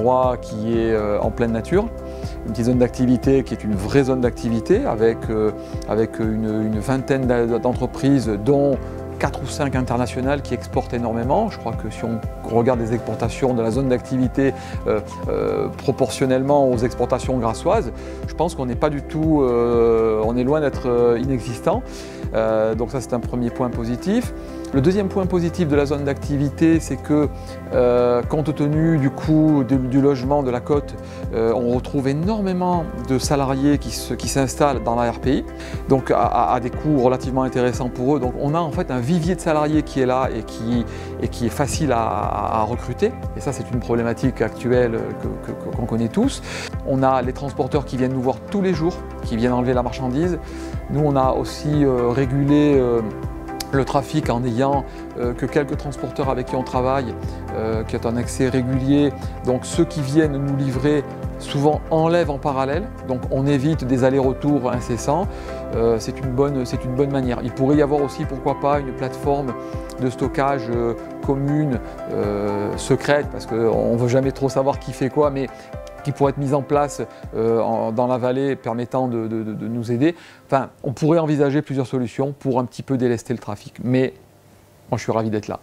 endroit qui est en pleine nature, une petite zone d'activité qui est une vraie zone d'activité avec une vingtaine d'entreprises dont 4 ou 5 internationales qui exportent énormément. Je crois que si on regarde les exportations de la zone d'activité proportionnellement aux exportations grassoises, je pense qu'on n'est pas du tout, on est loin d'être inexistant. Donc ça c'est un premier point positif. Le deuxième point positif de la zone d'activité, c'est que compte tenu du coût du logement de la côte, on retrouve énormément de salariés qui s'installent dans la RPI, donc à des coûts relativement intéressants pour eux. Donc on a en fait un vivier de salariés qui est là et qui est facile à recruter. Et ça c'est une problématique actuelle qu'on connaît tous. On a les transporteurs qui viennent nous voir tous les jours, qui viennent enlever la marchandise. Nous on a aussi régulé le trafic en ayant que quelques transporteurs avec qui on travaille, qui ont un accès régulier. Donc ceux qui viennent nous livrer souvent enlèvent en parallèle, donc on évite des allers-retours incessants. C'est une bonne manière. Il pourrait y avoir aussi, pourquoi pas, une plateforme de stockage commune, secrète, parce qu'on ne veut jamais trop savoir qui fait quoi, mais qui pourrait être mise en place dans la vallée permettant de nous aider. Enfin, on pourrait envisager plusieurs solutions pour un petit peu délester le trafic. Mais moi, je suis ravi d'être là.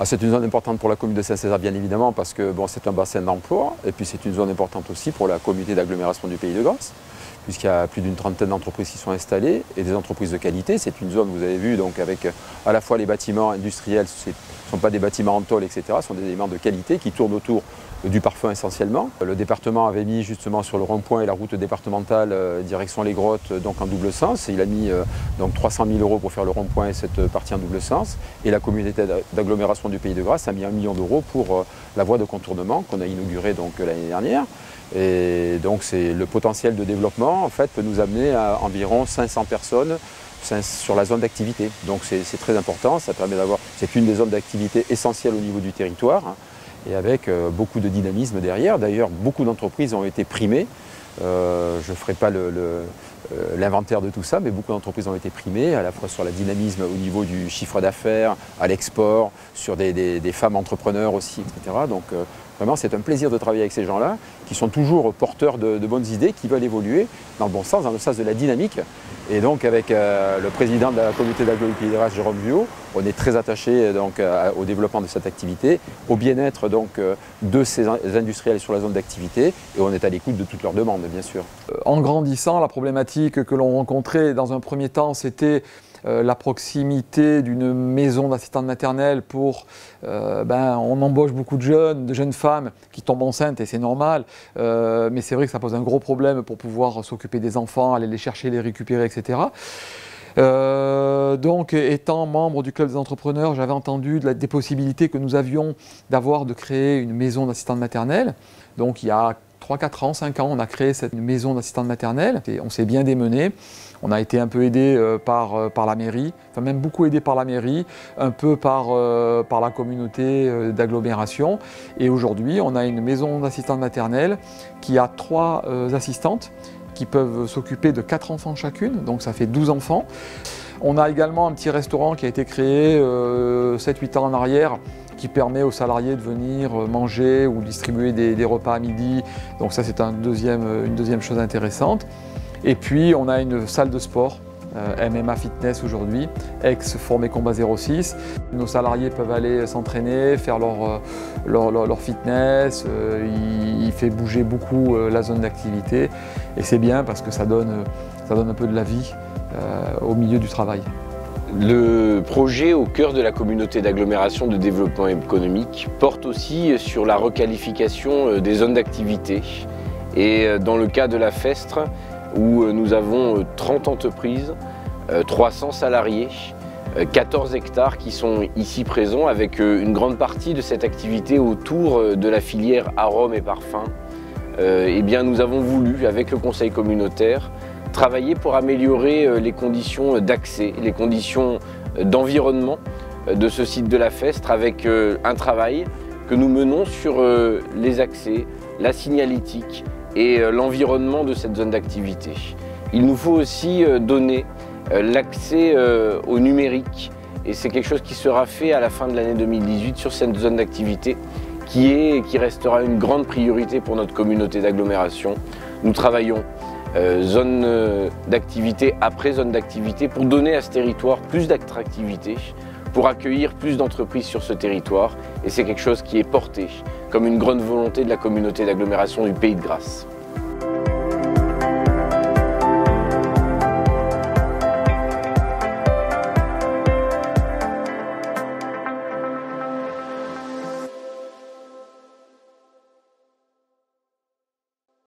C'est une zone importante pour la commune de Saint-Césaire, bien évidemment, parce que bon, c'est un bassin d'emploi. Et puis, c'est une zone importante aussi pour la communauté d'agglomération du Pays de Grasse, puisqu'il y a plus d'une trentaine d'entreprises qui sont installées et des entreprises de qualité. C'est une zone, vous avez vu, donc avec à la fois les bâtiments industriels, ce ne sont pas des bâtiments en tôle, etc. Ce sont des éléments de qualité qui tournent autour du parfum essentiellement. Le département avait mis justement sur le rond-point et la route départementale direction les grottes donc en double sens. Il a mis donc 300 000 € pour faire le rond-point et cette partie en double sens. Et la communauté d'agglomération du Pays de Grasse a mis 1 million d'euros pour la voie de contournement qu'on a inaugurée donc l'année dernière. Et donc le potentiel de développement en fait peut nous amener à environ 500 personnes sur la zone d'activité. Donc c'est très important, ça permet d'avoir, c'est une des zones d'activité essentielles au niveau du territoire, hein, et avec beaucoup de dynamisme derrière. D'ailleurs, beaucoup d'entreprises ont été primées. Je ne ferai pas l'inventaire de tout ça, mais beaucoup d'entreprises ont été primées, à la fois sur le dynamisme au niveau du chiffre d'affaires, à l'export, sur des femmes entrepreneurs aussi, etc. Donc vraiment, c'est un plaisir de travailler avec ces gens-là, qui sont toujours porteurs de bonnes idées, qui veulent évoluer dans le bon sens, dans le sens de la dynamique. Et donc avec le président de la communauté d'agglomération du Pays de Grasse, Jérôme Vuot, on est très attaché donc, au développement de cette activité, au bien-être donc de ces industriels sur la zone d'activité, et on est à l'écoute de toutes leurs demandes, bien sûr. En grandissant, la problématique que l'on rencontrait dans un premier temps, c'était la proximité d'une maison d'assistante maternelle pour... on embauche beaucoup de jeunes femmes qui tombent enceintes et c'est normal, mais c'est vrai que ça pose un gros problème pour pouvoir s'occuper des enfants, aller les chercher, les récupérer, etc. Donc, étant membre du club des entrepreneurs, j'avais entendu des possibilités que nous avions de créer une maison d'assistante maternelle. Donc, il y a 3, 4 ans, 5 ans, on a créé cette maison d'assistante maternelle et on s'est bien démené. On a été un peu aidé par la mairie, enfin même beaucoup aidé par la mairie, un peu par la communauté d'agglomération. Et aujourd'hui, on a une maison d'assistante maternelle qui a 3 assistantes qui peuvent s'occuper de 4 enfants chacune, donc ça fait 12 enfants. On a également un petit restaurant qui a été créé 7-8 ans en arrière, qui permet aux salariés de venir manger ou distribuer des repas à midi. Donc ça, c'est une deuxième chose intéressante. Et puis, on a une salle de sport, MMA Fitness aujourd'hui, ex-Formé Combat 06. Nos salariés peuvent aller s'entraîner, faire leur fitness. Il fait bouger beaucoup la zone d'activité. Et c'est bien parce que ça donne un peu de la vie au milieu du travail. Le projet au cœur de la communauté d'agglomération de développement économique porte aussi sur la requalification des zones d'activité. Et dans le cas de la Festre, où nous avons 30 entreprises, 300 salariés, 14 hectares qui sont ici présents avec une grande partie de cette activité autour de la filière arômes et parfums. Eh bien, nous avons voulu, avec le conseil communautaire, travailler pour améliorer les conditions d'accès, les conditions d'environnement de ce site de la Festre avec un travail que nous menons sur les accès, la signalétique et l'environnement de cette zone d'activité. Il nous faut aussi donner l'accès au numérique et c'est quelque chose qui sera fait à la fin de l'année 2018 sur cette zone d'activité qui est et qui restera une grande priorité pour notre communauté d'agglomération. Nous travaillons zone d'activité après zone d'activité pour donner à ce territoire plus d'attractivité, pour accueillir plus d'entreprises sur ce territoire, et c'est quelque chose qui est porté comme une grande volonté de la communauté d'agglomération du Pays de Grasse.